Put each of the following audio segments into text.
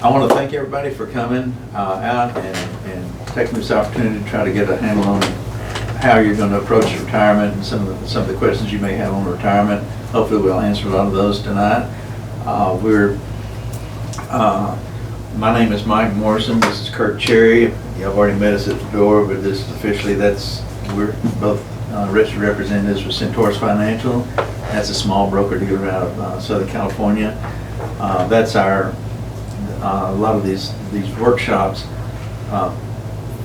I want to thank everybody for coming out and taking this opportunity to try to get a handle on how you're going to approach retirement and some of the questions you may have on retirement. Hopefully we'll answer a lot of those tonight. My name is Mike Morrison. This is Kirk Cherry. Y'all have already met us at the door, but this is officially, we're both registered representatives with Centaurus Financial. That's a small broker dealer out of Southern California. That's our, a lot of these workshops,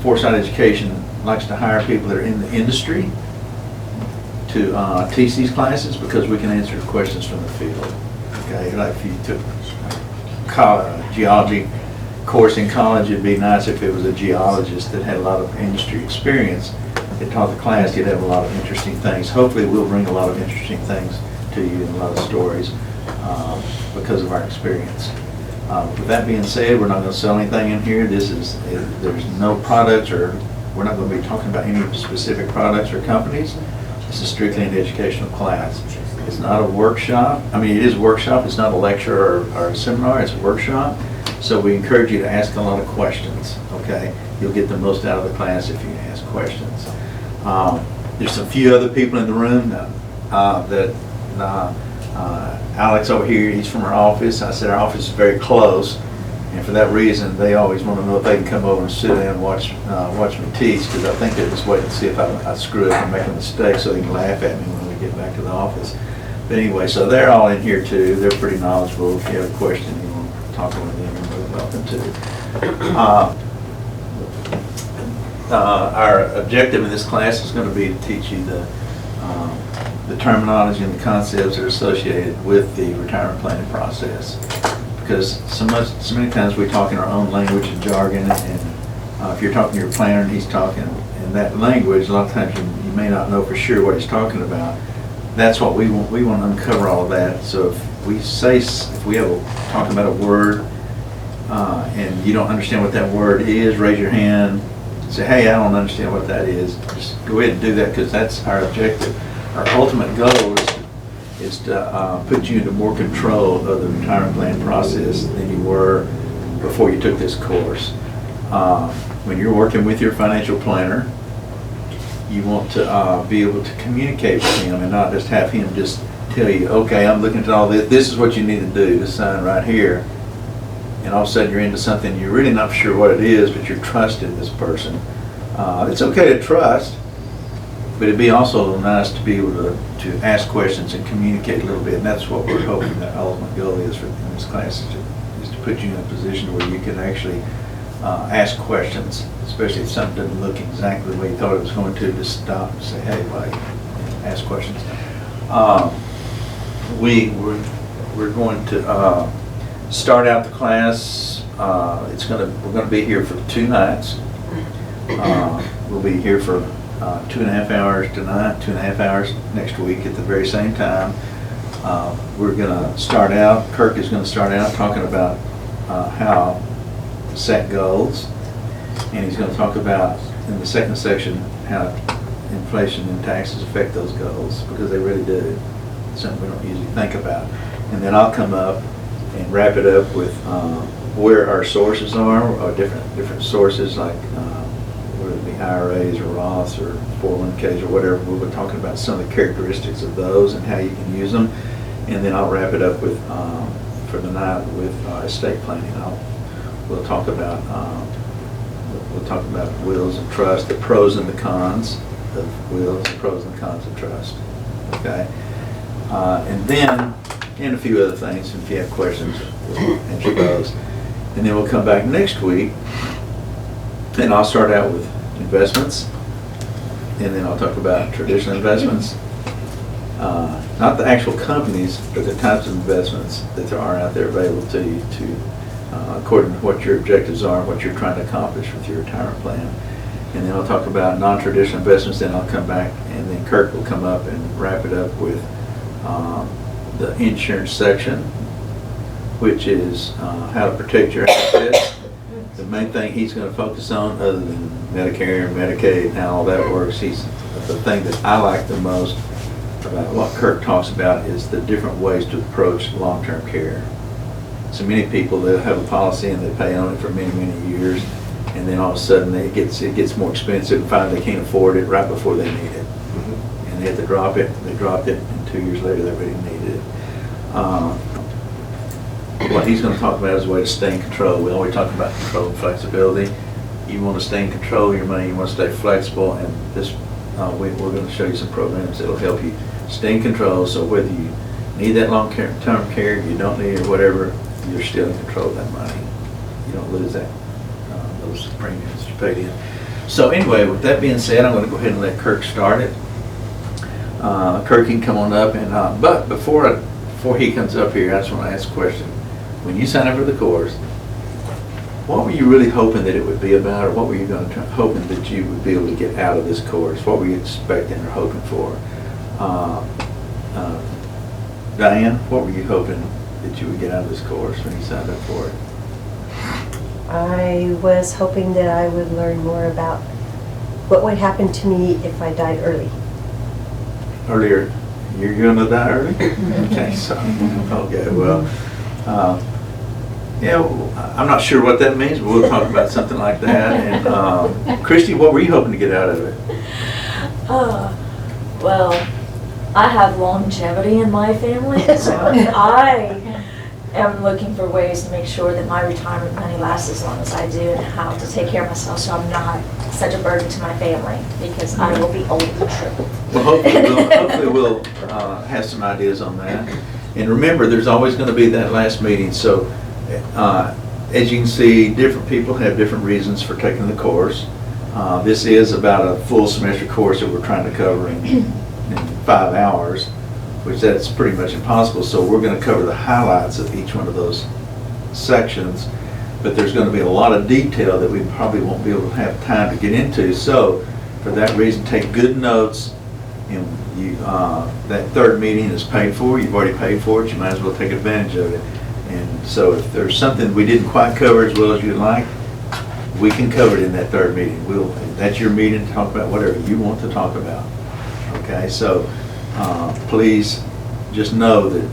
Foresight Education likes to hire people that are in the industry to teach these classes because we can answer questions from the field. Okay, like if you took a geology course in college, it'd be nice if it was a geologist that had a lot of industry experience that taught the class. You'd have a lot of interesting things. Hopefully we'll bring a lot of interesting things to you and a lot of stories because of our experience. With that being said, we're not going to sell anything in here. There's no products, or we're not going to be talking about any specific products or companies. This is strictly an educational class. It's not a workshop. I mean, it is a workshop. It's not a lecture or a seminar. It's a workshop. So we encourage you to ask a lot of questions, okay? You'll get the most out of the class if you ask questions. There's a few other people in the room Alex over here, he's from our office. I said our office is very close, and for that reason, they always want to know if they can come over and sit down and watch me teach, because I think they're just waiting to see if I screw up and make a mistake so they can laugh at me when we get back to the office. But anyway, so they're all in here too. They're pretty knowledgeable. If you have a question you want to talk to them, you're more than welcome to. Our objective in this class is going to be to teach you the terminology and the concepts that are associated with the retirement planning process. Because so many times we talk in our own language and jargon, and if you're talking to your planner and he's talking in that language, a lot of times you may not know for sure what he's talking about. That's what we want. We want to uncover all of that. So if we talking about a word and you don't understand what that word is, raise your hand. Say, hey, I don't understand what that is. Just go ahead and do that, because that's our objective. Our ultimate goal is to put you into more control of the retirement plan process than you were before you took this course. When you're working with your financial planner, you want to be able to communicate with him and not just have him just tell you, okay, I'm looking at all this. This is what you need to do to sign right here. And all of a sudden you're into something you're really not sure what it is, but you're trusting this person. It's okay to trust, but it'd be also nice to be able to ask questions and communicate a little bit, and that's what we're hoping that ultimate goal is in this class, is to put you in a position where you can actually ask questions, especially if something doesn't look exactly the way you thought it was going to. Just stop and say, hey, wait, ask questions. We're going to start out the class. We're going to be here for 2 nights. We'll be here for 2.5 hours tonight, 2.5 hours next week at the very same time. We're going to start out, Kirk is going to start out talking about how to set goals, and he's going to talk about, in the second section, how inflation and taxes affect those goals, because they really do. It's something we don't usually think about. And then I'll come up and wrap it up with where our sources are, or different sources, like whether it be IRAs or Roths or 401ks or whatever. We'll be talking about some of the characteristics of those and how you can use them. And then I'll wrap it up with for the night with estate planning. We'll talk about wills and trust, the pros and the cons of wills, the pros and the cons of trust. Okay, and then a few other things. If you have questions, we'll answer those. And then we'll come back next week, and I'll start out with investments, and then I'll talk about traditional investments. Not the actual companies, but the types of investments that there are out there available to you according to what your objectives are and what you're trying to accomplish with your retirement plan. And then I'll talk about non-traditional investments, then I'll come back, and then Kirk will come up and wrap it up with the insurance section, which is how to protect your assets. The main thing he's going to focus on, other than Medicare and Medicaid and how all that works, the thing that I like the most about what Kirk talks about is the different ways to approach long-term care. so many people, they'll have a policy and they pay on it for many, many years, and then all of a sudden it gets more expensive, and finally they can't afford it right before they need it. And they have to drop it, they dropped it, and 2 years later they really needed it. What he's going to talk about is a way to stay in control. We always talk about control and flexibility. You want to stay in control of your money, you want to stay flexible, and this we're going to show you some programs that will help you stay in control, so whether you need that long-term care, you don't need it, or whatever, you're still in control of that money. You don't lose that, those premiums you paid in. So anyway, with that being said, I'm going to go ahead and let Kirk start it. Kirk can come on up, and but before he comes up here, I just want to ask a question. When you sign up for the course, what were you really hoping that it would be about, or what were you hoping that you would be able to get out of this course? What were you expecting or hoping for? Diane, what were you hoping that you would get out of this course when you signed up for it? I was hoping that I would learn more about what would happen to me if I died early. Earlier, you're going to die early? Okay, so, okay, well, yeah, I'm not sure what that means, but we'll talk about something like that. And Christy, what were you hoping to get out of it? Well, I have longevity in my family, so I am looking for ways to make sure that my retirement money lasts as long as I do, and how to take care of myself so I'm not such a burden to my family, because I will be old and triple. Well, hopefully we'll have some ideas on that. And remember, there's always going to be that last meeting. So as you can see, different people have different reasons for taking the course. This is about a full semester course that we're trying to cover in 5 hours, which that's pretty much impossible. So we're going to cover the highlights of each one of those sections, but there's going to be a lot of detail that we probably won't be able to have time to get into. So for that reason, take good notes. And that third meeting is paid for. You've already paid for it. You might as well take advantage of it. And so if there's something we didn't quite cover as well as you'd like, we can cover it in that third meeting. That's your meeting to talk about whatever you want to talk about. Okay, so please just know that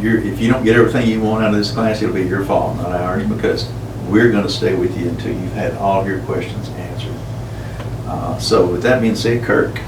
if you don't get everything you want out of this class, it'll be your fault, not ours, because we're going to stay with you until you've had all of your questions answered. So with that being said, Kirk.